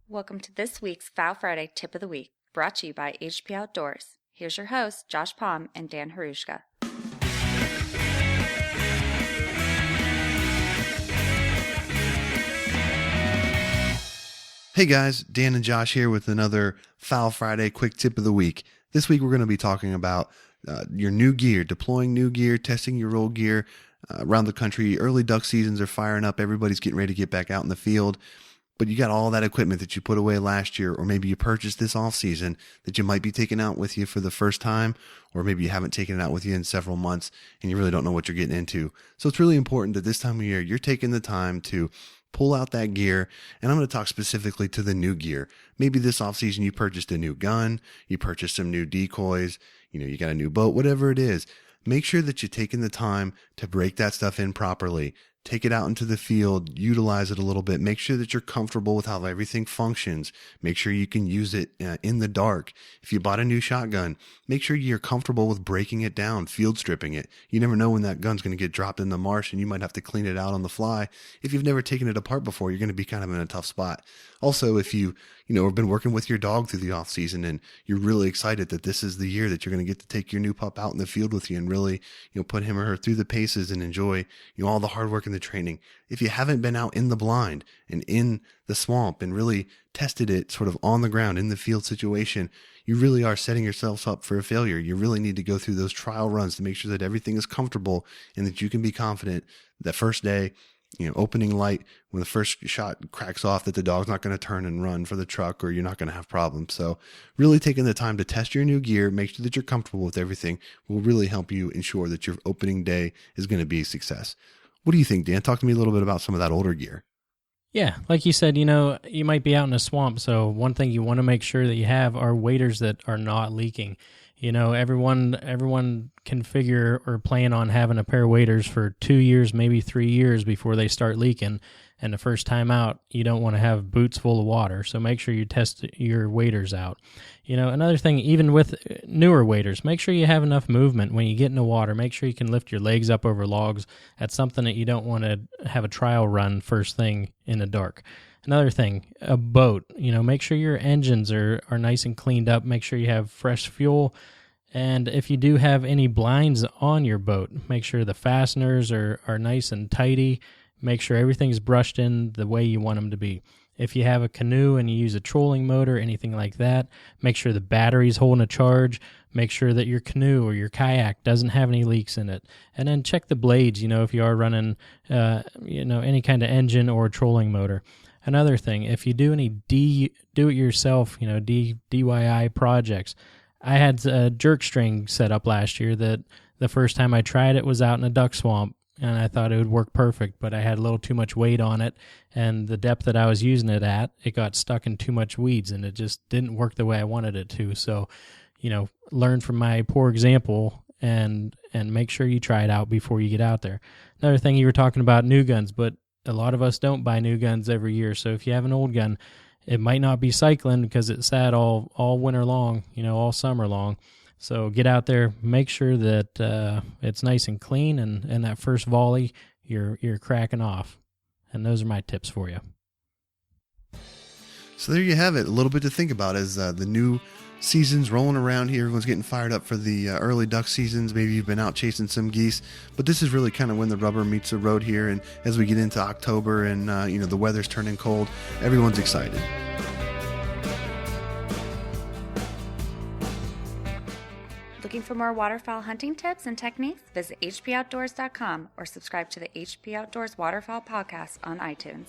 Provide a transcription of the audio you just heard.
Welcome to this week's Fowl Friday Tip of the Week, brought to you by HP Outdoors. Here's your hosts, Josh Palm and Dan Harushka. Hey guys, Dan and Josh here with another Fowl Friday quick tip of the week. This week we're going to be talking about your new gear, deploying new gear, testing your old gear around the country. Early duck seasons are firing up. Everybody's getting ready to get back out in the field. But you got all that equipment that you put away last year, or maybe you purchased this off season that you might be taking out with you for the first time, or maybe you haven't taken it out with you in several months and you really don't know what you're getting into. So it's really important that this time of year you're taking the time to pull out that gear, and I'm going to talk specifically to the new gear. Maybe this off season you purchased a new gun, you purchased some new decoys, you got a new boat, whatever it is. Make sure that you're taking the time to break that stuff in properly. Take it out into the field, utilize it a little bit. Make sure that you're comfortable with how everything functions. Make sure you can use it in the dark. If you bought a new shotgun, make sure you're comfortable with breaking it down, field stripping it. You never know when that gun's going to get dropped in the marsh and you might have to clean it out on the fly. If you've never taken it apart before, you're going to be kind of in a tough spot. Also, if you have been working with your dog through the off season and you're really excited that this is the year that you're going to get to take your new pup out in the field with you and really, put him or her through the paces and enjoy, all the hard work and the training. If you haven't been out in the blind and in the swamp and really tested it sort of on the ground in the field situation, you really are setting yourselves up for a failure. You really need to go through those trial runs to make sure that everything is comfortable and that you can be confident that first day, opening light, when the first shot cracks off, that the dog's not going to turn and run for the truck or you're not going to have problems. So really taking the time to test your new gear, make sure that you're comfortable with everything, will really help you ensure that your opening day is going to be a success. What do you think, Dan? Talk to me a little bit about some of that older gear. Yeah, like you said, you might be out in a swamp, so one thing you want to make sure that you have are waders that are not leaking. Everyone can figure or plan on having a pair of waders for 2 years, maybe 3 years before they start leaking. And the first time out, you don't want to have boots full of water. So make sure you test your waders out. Another thing, even with newer waders, make sure you have enough movement when you get in the water. Make sure you can lift your legs up over logs. That's something that you don't want to have a trial run first thing in the dark. Another thing, a boat, make sure your engines are nice and cleaned up. Make sure you have fresh fuel. And if you do have any blinds on your boat, make sure the fasteners are nice and tidy. Make sure everything's brushed in the way you want them to be. If you have a canoe and you use a trolling motor, anything like that, make sure the battery's holding a charge. Make sure that your canoe or your kayak doesn't have any leaks in it. And then check the blades, if you are running, any kind of engine or trolling motor. Another thing, if you do any do-it-yourself, DIY projects, I had a jerk string set up last year that the first time I tried it was out in a duck swamp, and I thought it would work perfect, but I had a little too much weight on it, and the depth that I was using it at, it got stuck in too much weeds, and it just didn't work the way I wanted it to. So, learn from my poor example and make sure you try it out before you get out there. Another thing, you were talking about new guns, but a lot of us don't buy new guns every year. So if you have an old gun, it might not be cycling because it's sat all winter long, all summer long. So get out there, make sure that it's nice and clean, and that first volley, you're cracking off. And those are my tips for you. So there you have it. A little bit to think about as the new season's rolling around here. Everyone's getting fired up for the early duck seasons. Maybe you've been out chasing some geese, but this is really kind of when the rubber meets the road here. And as we get into October and the weather's turning cold, everyone's excited. Looking for more waterfowl hunting tips and techniques? Visit hpoutdoors.com or subscribe to the HP Outdoors Waterfowl podcast on iTunes.